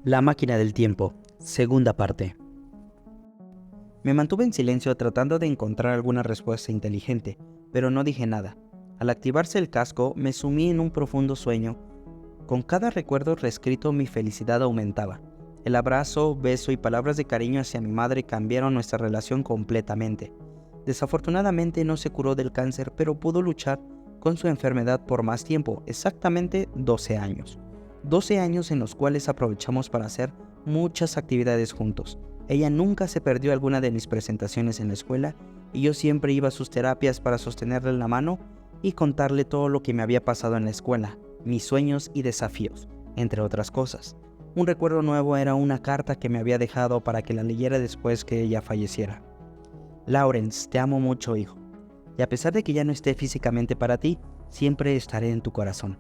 La máquina del tiempo, segunda parte. Me mantuve en silencio tratando de encontrar alguna respuesta inteligente, pero no dije nada. Al activarse el casco, me sumí en un profundo sueño. Con cada recuerdo reescrito, mi felicidad aumentaba. El abrazo, beso y palabras de cariño hacia mi madre cambiaron nuestra relación completamente. Desafortunadamente no se curó del cáncer, pero pudo luchar con su enfermedad por más tiempo, exactamente 12 años. 12 años en los cuales aprovechamos para hacer muchas actividades juntos. Ella nunca se perdió alguna de mis presentaciones en la escuela y yo siempre iba a sus terapias para sostenerle la mano y contarle todo lo que me había pasado en la escuela, mis sueños y desafíos, entre otras cosas. Un recuerdo nuevo era una carta que me había dejado para que la leyera después que ella falleciera. Lawrence, te amo mucho, hijo. Y a pesar de que ya no esté físicamente para ti, siempre estaré en tu corazón.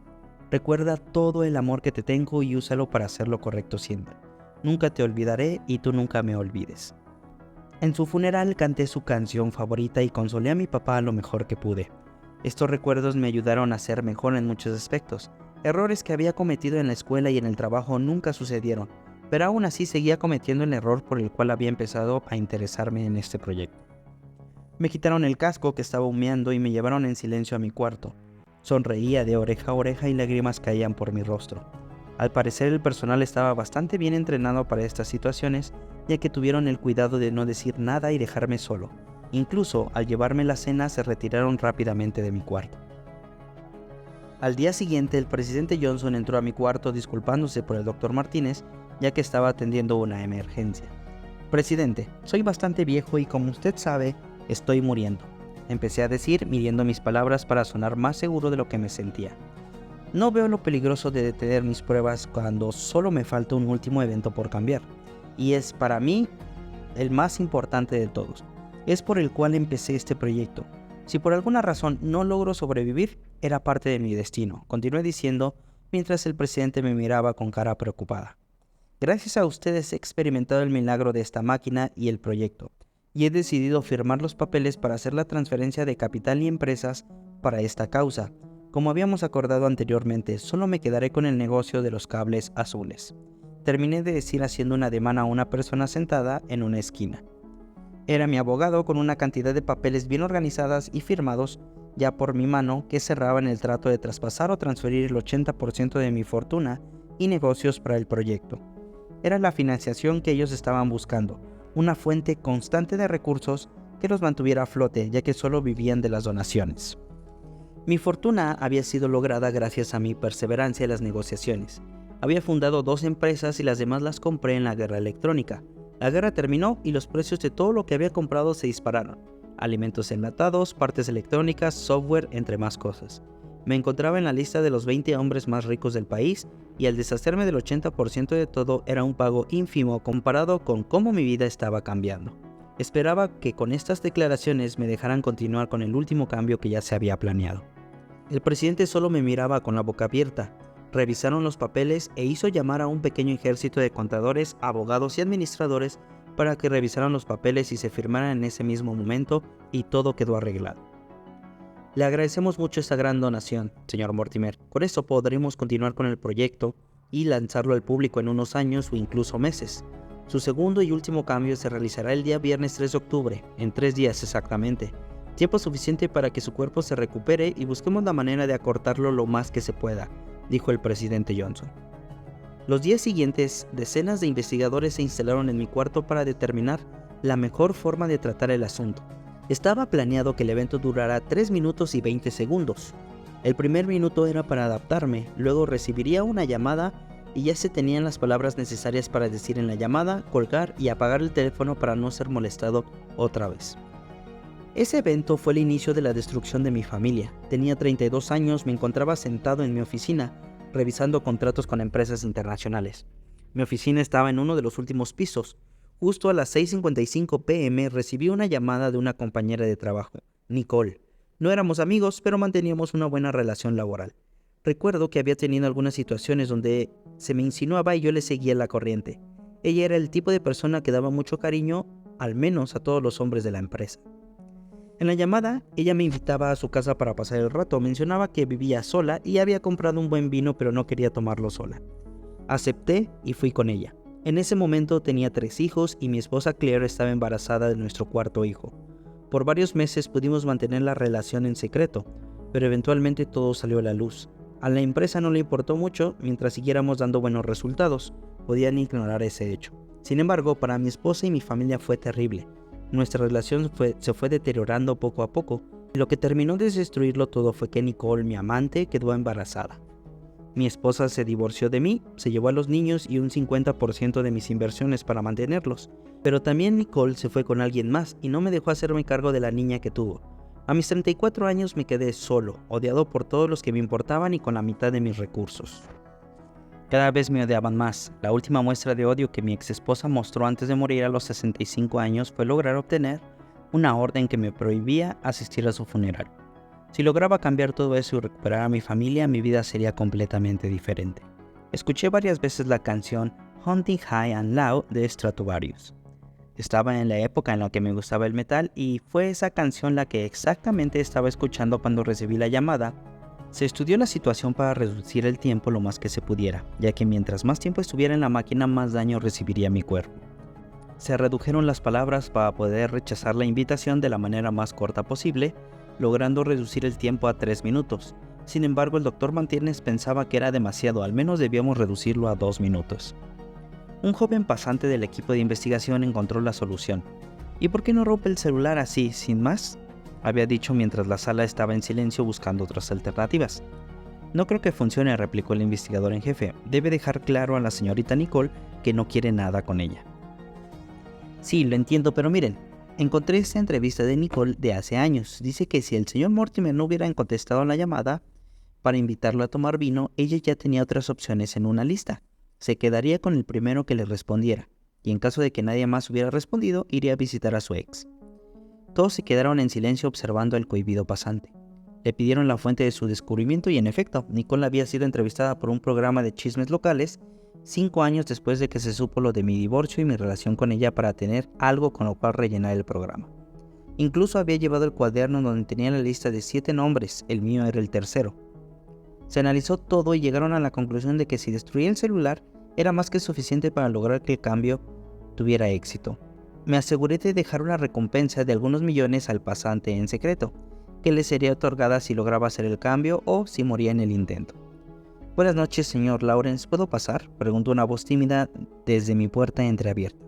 Recuerda todo el amor que te tengo y úsalo para hacer lo correcto siempre. Nunca te olvidaré y tú nunca me olvides. En su funeral canté su canción favorita y consolé a mi papá lo mejor que pude. Estos recuerdos me ayudaron a ser mejor en muchos aspectos. Errores que había cometido en la escuela y en el trabajo nunca sucedieron, pero aún así seguía cometiendo el error por el cual había empezado a interesarme en este proyecto. Me quitaron el casco que estaba humeando y me llevaron en silencio a mi cuarto. Sonreía de oreja a oreja y lágrimas caían por mi rostro. Al parecer el personal estaba bastante bien entrenado para estas situaciones, ya que tuvieron el cuidado de no decir nada y dejarme solo. Incluso al llevarme la cena se retiraron rápidamente de mi cuarto. Al día siguiente el presidente Johnson entró a mi cuarto disculpándose por el Dr. Martínez, ya que estaba atendiendo una emergencia. Presidente, soy bastante viejo y como usted sabe, estoy muriendo. Empecé a decir, midiendo mis palabras para sonar más seguro de lo que me sentía. No veo lo peligroso de detener mis pruebas cuando solo me falta un último evento por cambiar. Y es para mí el más importante de todos. Es por el cual empecé este proyecto. Si por alguna razón no logro sobrevivir, era parte de mi destino, continué diciendo mientras el presidente me miraba con cara preocupada. Gracias a ustedes he experimentado el milagro de esta máquina y el proyecto, y he decidido firmar los papeles para hacer la transferencia de capital y empresas para esta causa. Como habíamos acordado anteriormente, solo me quedaré con el negocio de los cables azules. Terminé de decir haciendo un ademán a una persona sentada en una esquina. Era mi abogado con una cantidad de papeles bien organizadas y firmados ya por mi mano que cerraban el trato de traspasar o transferir el 80% de mi fortuna y negocios para el proyecto. Era la financiación que ellos estaban buscando, una fuente constante de recursos que los mantuviera a flote, ya que solo vivían de las donaciones. Mi fortuna había sido lograda gracias a mi perseverancia en las negociaciones. Había fundado 2 empresas y las demás las compré en la guerra electrónica. La guerra terminó y los precios de todo lo que había comprado se dispararon. Alimentos enlatados, partes electrónicas, software, entre más cosas. Me encontraba en la lista de los 20 hombres más ricos del país y al deshacerme del 80% de todo era un pago ínfimo comparado con cómo mi vida estaba cambiando. Esperaba que con estas declaraciones me dejaran continuar con el último cambio que ya se había planeado. El presidente solo me miraba con la boca abierta. Revisaron los papeles e hizo llamar a un pequeño ejército de contadores, abogados y administradores para que revisaran los papeles y se firmaran en ese mismo momento y todo quedó arreglado. Le agradecemos mucho esta gran donación, señor Mortimer. Con esto podremos continuar con el proyecto y lanzarlo al público en unos años o incluso meses. Su segundo y último cambio se realizará el día viernes 3 de octubre, en 3 días exactamente. Tiempo suficiente para que su cuerpo se recupere y busquemos la manera de acortarlo lo más que se pueda, dijo el presidente Johnson. Los días siguientes, decenas de investigadores se instalaron en mi cuarto para determinar la mejor forma de tratar el asunto. Estaba planeado que el evento durara 3 minutos y 20 segundos. El primer minuto era para adaptarme, luego recibiría una llamada y ya se tenían las palabras necesarias para decir en la llamada, colgar y apagar el teléfono para no ser molestado otra vez. Ese evento fue el inicio de la destrucción de mi familia. Tenía 32 años, me encontraba sentado en mi oficina, revisando contratos con empresas internacionales. Mi oficina estaba en uno de los últimos pisos. Justo a las 6:55 p.m. recibí una llamada de una compañera de trabajo, Nicole. No éramos amigos, pero manteníamos una buena relación laboral. Recuerdo que había tenido algunas situaciones donde se me insinuaba y yo le seguía la corriente. Ella era el tipo de persona que daba mucho cariño, al menos a todos los hombres de la empresa. En la llamada, ella me invitaba a su casa para pasar el rato. Mencionaba que vivía sola y había comprado un buen vino pero no quería tomarlo sola. Acepté y fui con ella. En ese momento tenía 3 hijos y mi esposa Claire estaba embarazada de nuestro 4.º hijo. Por varios meses pudimos mantener la relación en secreto, pero eventualmente todo salió a la luz. A la empresa no le importó mucho mientras siguiéramos dando buenos resultados, podían ignorar ese hecho. Sin embargo, para mi esposa y mi familia fue terrible. Nuestra relación se fue deteriorando poco a poco, y lo que terminó de destruirlo todo fue que Nicole, mi amante, quedó embarazada. Mi esposa se divorció de mí, se llevó a los niños y un 50% de mis inversiones para mantenerlos. Pero también Nicole se fue con alguien más y no me dejó hacerme cargo de la niña que tuvo. A mis 34 años me quedé solo, odiado por todos los que me importaban y con la mitad de mis recursos. Cada vez me odiaban más. La última muestra de odio que mi ex esposa mostró antes de morir a los 65 años fue lograr obtener una orden que me prohibía asistir a su funeral. Si lograba cambiar todo eso y recuperar a mi familia, mi vida sería completamente diferente. Escuché varias veces la canción Hunting High and Low de Stratovarius. Estaba en la época en la que me gustaba el metal y fue esa canción la que exactamente estaba escuchando cuando recibí la llamada. Se estudió la situación para reducir el tiempo lo más que se pudiera, ya que mientras más tiempo estuviera en la máquina, más daño recibiría mi cuerpo. Se redujeron las palabras para poder rechazar la invitación de la manera más corta posible, logrando reducir el tiempo a 3 minutos. Sin embargo, el Dr. Martínez pensaba que era demasiado, al menos debíamos reducirlo a 2 minutos. Un joven pasante del equipo de investigación encontró la solución. ¿Y por qué no rompe el celular así, sin más?, había dicho mientras la sala estaba en silencio buscando otras alternativas. No creo que funcione, replicó el investigador en jefe. Debe dejar claro a la señorita Nicole que no quiere nada con ella. Sí, lo entiendo, pero miren, encontré esta entrevista de Nicole de hace años. Dice que si el señor Mortimer no hubiera contestado la llamada para invitarlo a tomar vino, ella ya tenía otras opciones en una lista. Se quedaría con el primero que le respondiera, y en caso de que nadie más hubiera respondido, iría a visitar a su ex. Todos se quedaron en silencio observando al cohibido pasante. Le pidieron la fuente de su descubrimiento y en efecto, Nicole había sido entrevistada por un programa de chismes locales 5 años después de que se supo lo de mi divorcio y mi relación con ella para tener algo con lo cual rellenar el programa. Incluso había llevado el cuaderno donde tenía la lista de 7 nombres, el mío era el tercero. Se analizó todo y llegaron a la conclusión de que si destruía el celular era más que suficiente para lograr que el cambio tuviera éxito. Me aseguré de dejar una recompensa de algunos millones al pasante en secreto, que le sería otorgada si lograba hacer el cambio o si moría en el intento. Buenas noches, señor Lawrence, ¿puedo pasar?, preguntó una voz tímida desde mi puerta entreabierta.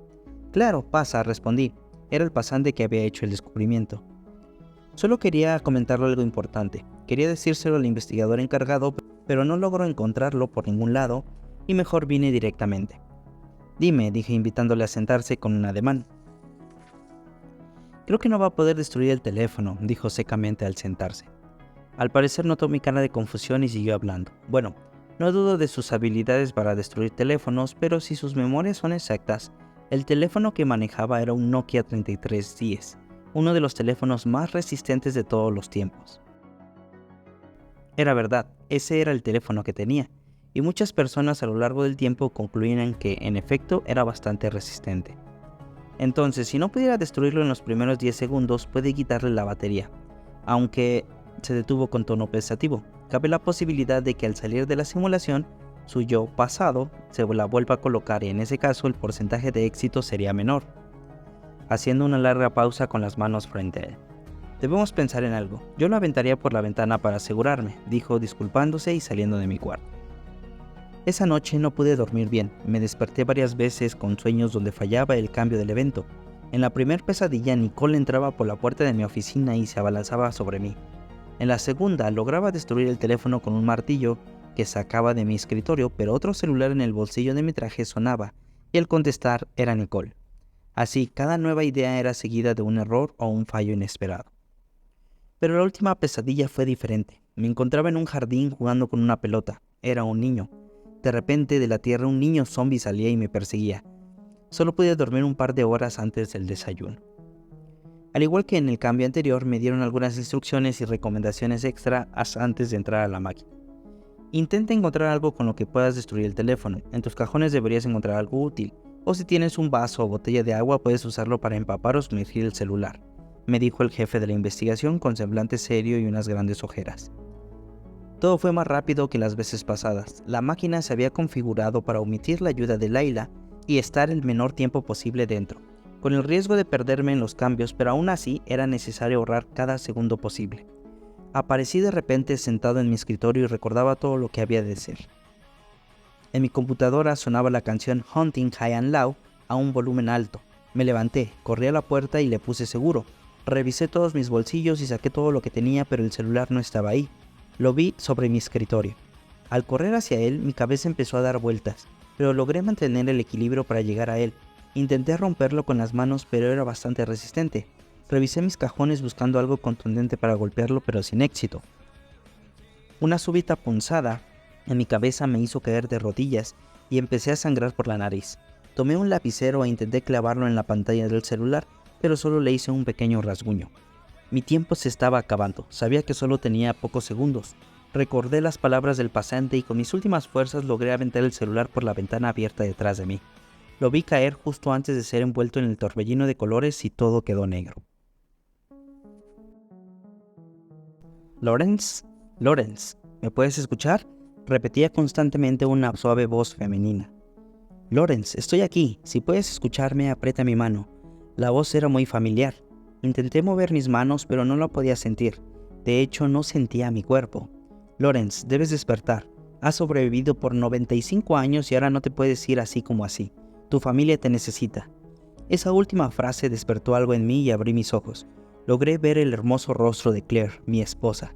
Claro, pasa, respondí. Era el pasante que había hecho el descubrimiento. Solo quería comentarle algo importante. Quería decírselo al investigador encargado, pero no logró encontrarlo por ningún lado y mejor vine directamente. Dime, dije invitándole a sentarse con un ademán. Creo que no va a poder destruir el teléfono, dijo secamente al sentarse. Al parecer notó mi cara de confusión y siguió hablando. Bueno, no dudo de sus habilidades para destruir teléfonos, pero si sus memorias son exactas, el teléfono que manejaba era un Nokia 3310, uno de los teléfonos más resistentes de todos los tiempos. Era verdad, ese era el teléfono que tenía, y muchas personas a lo largo del tiempo concluían que, en efecto, era bastante resistente. Entonces, si no pudiera destruirlo en los primeros 10 segundos, puede quitarle la batería. Aunque se detuvo con tono pensativo, cabe la posibilidad de que al salir de la simulación, su yo pasado se la vuelva a colocar y en ese caso el porcentaje de éxito sería menor. Haciendo una larga pausa con las manos frente a él. Debemos pensar en algo. Yo lo aventaría por la ventana para asegurarme, dijo disculpándose y saliendo de mi cuarto. Esa noche no pude dormir bien, me desperté varias veces con sueños donde fallaba el cambio del evento. En la primer pesadilla, Nicole entraba por la puerta de mi oficina y se abalanzaba sobre mí. En la segunda, lograba destruir el teléfono con un martillo que sacaba de mi escritorio, pero otro celular en el bolsillo de mi traje sonaba, y al contestar era Nicole. Así, cada nueva idea era seguida de un error o un fallo inesperado. Pero la última pesadilla fue diferente. Me encontraba en un jardín jugando con una pelota. Era un niño. De repente, de la tierra un niño zombie salía y me perseguía. Solo pude dormir un par de horas antes del desayuno. Al igual que en el cambio anterior, me dieron algunas instrucciones y recomendaciones extra antes de entrar a la máquina. Intenta encontrar algo con lo que puedas destruir el teléfono. En tus cajones deberías encontrar algo útil. O si tienes un vaso o botella de agua, puedes usarlo para empapar o sumergir el celular, me dijo el jefe de la investigación con semblante serio y unas grandes ojeras. Todo fue más rápido que las veces pasadas. La máquina se había configurado para omitir la ayuda de Layla y estar el menor tiempo posible dentro, con el riesgo de perderme en los cambios, pero aún así era necesario ahorrar cada segundo posible. Aparecí de repente sentado en mi escritorio y recordaba todo lo que había de ser. En mi computadora sonaba la canción Hunting High and Low a un volumen alto. Me levanté, corrí a la puerta y le puse seguro. Revisé todos mis bolsillos y saqué todo lo que tenía, pero el celular no estaba ahí. Lo vi sobre mi escritorio. Al correr hacia él, mi cabeza empezó a dar vueltas, pero logré mantener el equilibrio para llegar a él. Intenté romperlo con las manos, pero era bastante resistente. Revisé mis cajones buscando algo contundente para golpearlo, pero sin éxito. Una súbita punzada en mi cabeza me hizo caer de rodillas y empecé a sangrar por la nariz. Tomé un lapicero e intenté clavarlo en la pantalla del celular, pero solo le hice un pequeño rasguño. Mi tiempo se estaba acabando, sabía que solo tenía pocos segundos. Recordé las palabras del pasante y con mis últimas fuerzas logré aventar el celular por la ventana abierta detrás de mí. Lo vi caer justo antes de ser envuelto en el torbellino de colores y todo quedó negro. Lawrence, Lawrence, ¿me puedes escuchar?, repetía constantemente una suave voz femenina. Lawrence, estoy aquí, si puedes escucharme, aprieta mi mano. La voz era muy familiar. Intenté mover mis manos, pero no la podía sentir. De hecho, no sentía mi cuerpo. Lawrence, debes despertar. Has sobrevivido por 95 años y ahora no te puedes ir así como así. Tu familia te necesita. Esa última frase despertó algo en mí y abrí mis ojos. Logré ver el hermoso rostro de Claire, mi esposa.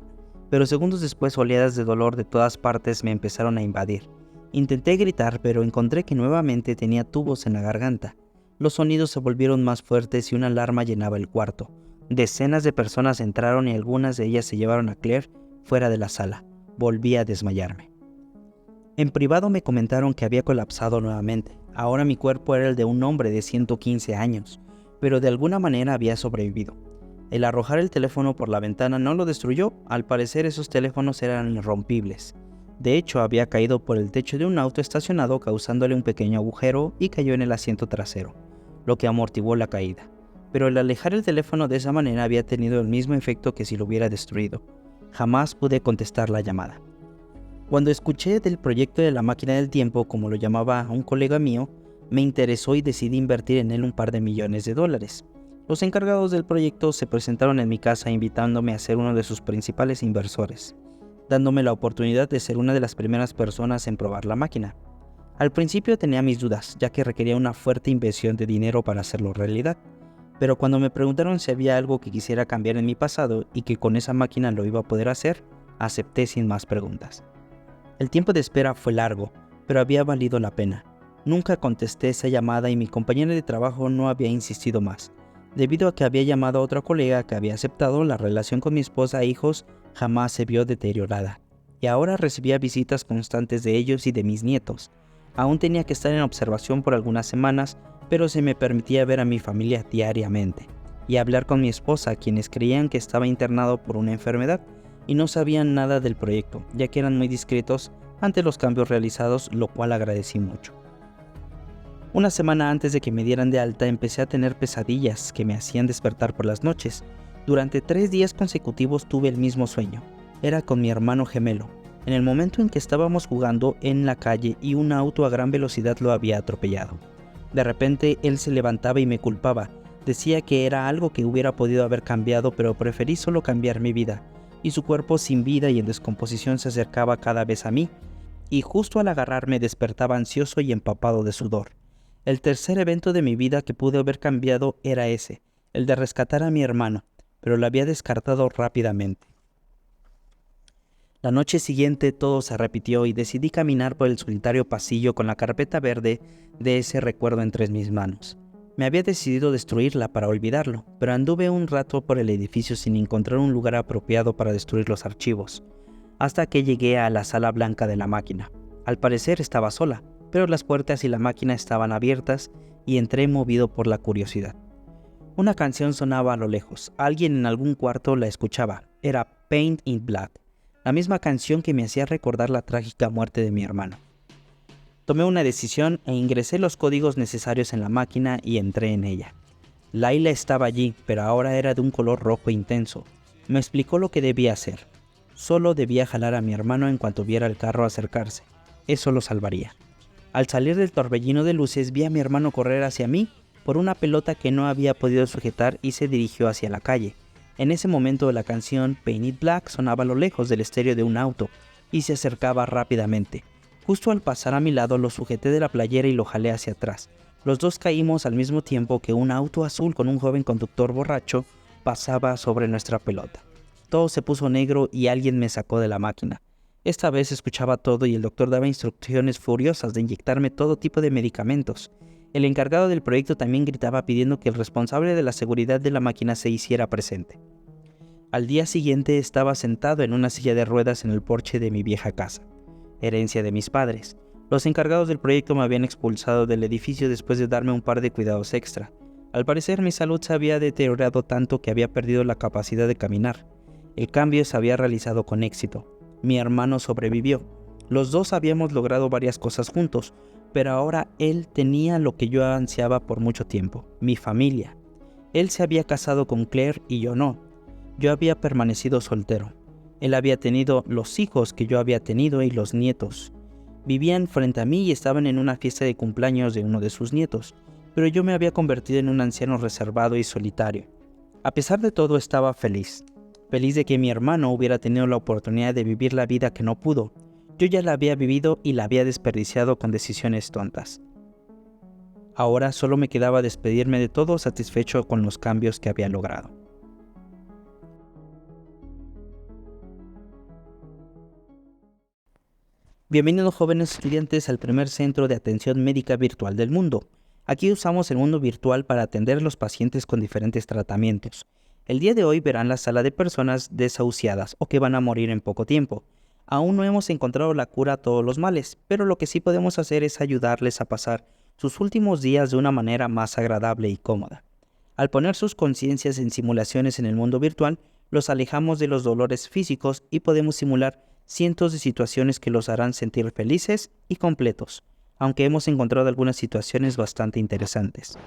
Pero segundos después oleadas de dolor de todas partes me empezaron a invadir. Intenté gritar, pero encontré que nuevamente tenía tubos en la garganta. Los sonidos se volvieron más fuertes y una alarma llenaba el cuarto. Decenas de personas entraron y algunas de ellas se llevaron a Claire fuera de la sala. Volví a desmayarme. En privado me comentaron que había colapsado nuevamente. Ahora mi cuerpo era el de un hombre de 115 años, pero de alguna manera había sobrevivido. El arrojar el teléfono por la ventana no lo destruyó. Al parecer esos teléfonos eran irrompibles. De hecho, había caído por el techo de un auto estacionado causándole un pequeño agujero y cayó en el asiento trasero, lo que amortiguó la caída. Pero el alejar el teléfono de esa manera había tenido el mismo efecto que si lo hubiera destruido. Jamás pude contestar la llamada. Cuando escuché del proyecto de la máquina del tiempo, como lo llamaba un colega mío, me interesó y decidí invertir en él un par de millones de dólares. Los encargados del proyecto se presentaron en mi casa invitándome a ser uno de sus principales inversores, dándome la oportunidad de ser una de las primeras personas en probar la máquina. Al principio tenía mis dudas, ya que requería una fuerte inversión de dinero para hacerlo realidad, pero cuando me preguntaron si había algo que quisiera cambiar en mi pasado y que con esa máquina lo iba a poder hacer, acepté sin más preguntas. El tiempo de espera fue largo, pero había valido la pena. Nunca contesté esa llamada y mi compañera de trabajo no había insistido más. Debido a que había llamado a otra colega que había aceptado, la relación con mi esposa e hijos jamás se vio deteriorada, y ahora recibía visitas constantes de ellos y de mis nietos. Aún tenía que estar en observación por algunas semanas, pero se me permitía ver a mi familia diariamente, y hablar con mi esposa, quienes creían que estaba internado por una enfermedad, y no sabían nada del proyecto, ya que eran muy discretos ante los cambios realizados, lo cual agradecí mucho. Una semana antes de que me dieran de alta empecé a tener pesadillas que me hacían despertar por las noches. Durante 3 días consecutivos tuve el mismo sueño. Era con mi hermano gemelo, en el momento en que estábamos jugando en la calle y un auto a gran velocidad lo había atropellado. De repente él se levantaba y me culpaba. Decía que era algo que hubiera podido haber cambiado, pero preferí solo cambiar mi vida. Y su cuerpo sin vida y en descomposición se acercaba cada vez a mí, y justo al agarrarme despertaba ansioso y empapado de sudor. El tercer evento de mi vida que pude haber cambiado era ese, el de rescatar a mi hermano, pero lo había descartado rápidamente. La noche siguiente todo se repitió y decidí caminar por el solitario pasillo con la carpeta verde de ese recuerdo entre mis manos. Me había decidido destruirla para olvidarlo, pero anduve un rato por el edificio sin encontrar un lugar apropiado para destruir los archivos, hasta que llegué a la sala blanca de la máquina. Al parecer estaba sola, pero las puertas y la máquina estaban abiertas y entré movido por la curiosidad. Una canción sonaba a lo lejos, alguien en algún cuarto la escuchaba, era Paint in Black, la misma canción que me hacía recordar la trágica muerte de mi hermano. Tomé una decisión e ingresé los códigos necesarios en la máquina y entré en ella. Layla estaba allí, pero ahora era de un color rojo intenso. Me explicó lo que debía hacer. Solo debía jalar a mi hermano en cuanto viera el carro acercarse. Eso lo salvaría. Al salir del torbellino de luces vi a mi hermano correr hacia mí por una pelota que no había podido sujetar y se dirigió hacia la calle. En ese momento la canción Paint It Black sonaba a lo lejos del estéreo de un auto y se acercaba rápidamente. Justo al pasar a mi lado lo sujeté de la playera y lo jalé hacia atrás. Los dos caímos al mismo tiempo que un auto azul con un joven conductor borracho pasaba sobre nuestra pelota. Todo se puso negro y alguien me sacó de la máquina. Esta vez escuchaba todo y el doctor daba instrucciones furiosas de inyectarme todo tipo de medicamentos. El encargado del proyecto también gritaba pidiendo que el responsable de la seguridad de la máquina se hiciera presente. Al día siguiente estaba sentado en una silla de ruedas en el porche de mi vieja casa, herencia de mis padres. Los encargados del proyecto me habían expulsado del edificio después de darme un par de cuidados extra. Al parecer mi salud se había deteriorado tanto que había perdido la capacidad de caminar. El cambio se había realizado con éxito. Mi hermano sobrevivió. Los dos habíamos logrado varias cosas juntos, pero ahora él tenía lo que yo ansiaba por mucho tiempo, mi familia. Él se había casado con Claire y yo no. Yo había permanecido soltero. Él había tenido los hijos que yo había tenido y los nietos. Vivían frente a mí y estaban en una fiesta de cumpleaños de uno de sus nietos, pero yo me había convertido en un anciano reservado y solitario. A pesar de todo estaba feliz. Feliz de que mi hermano hubiera tenido la oportunidad de vivir la vida que no pudo. Yo ya la había vivido y la había desperdiciado con decisiones tontas. Ahora solo me quedaba despedirme de todo satisfecho con los cambios que había logrado. Bienvenidos jóvenes estudiantes al primer centro de atención médica virtual del mundo. Aquí usamos el mundo virtual para atender a los pacientes con diferentes tratamientos. El día de hoy verán la sala de personas desahuciadas o que van a morir en poco tiempo. Aún no hemos encontrado la cura a todos los males, pero lo que sí podemos hacer es ayudarles a pasar sus últimos días de una manera más agradable y cómoda. Al poner sus conciencias en simulaciones en el mundo virtual, los alejamos de los dolores físicos y podemos simular cientos de situaciones que los harán sentir felices y completos, aunque hemos encontrado algunas situaciones bastante interesantes.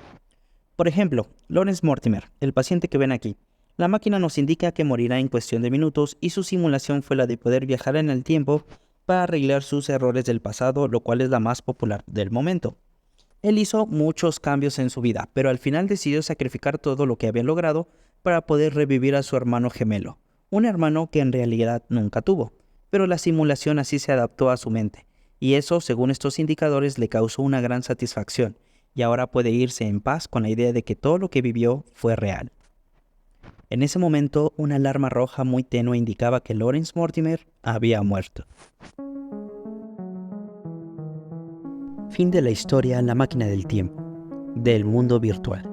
Por ejemplo, Lawrence Mortimer, el paciente que ven aquí. La máquina nos indica que morirá en cuestión de minutos y su simulación fue la de poder viajar en el tiempo para arreglar sus errores del pasado, lo cual es la más popular del momento. Él hizo muchos cambios en su vida, pero al final decidió sacrificar todo lo que había logrado para poder revivir a su hermano gemelo, un hermano que en realidad nunca tuvo, pero la simulación así se adaptó a su mente, y eso, según estos indicadores, le causó una gran satisfacción, y ahora puede irse en paz con la idea de que todo lo que vivió fue real. En ese momento, una alarma roja muy tenue indicaba que Lawrence Mortimer había muerto. Fin de la historia La máquina del tiempo, del mundo virtual.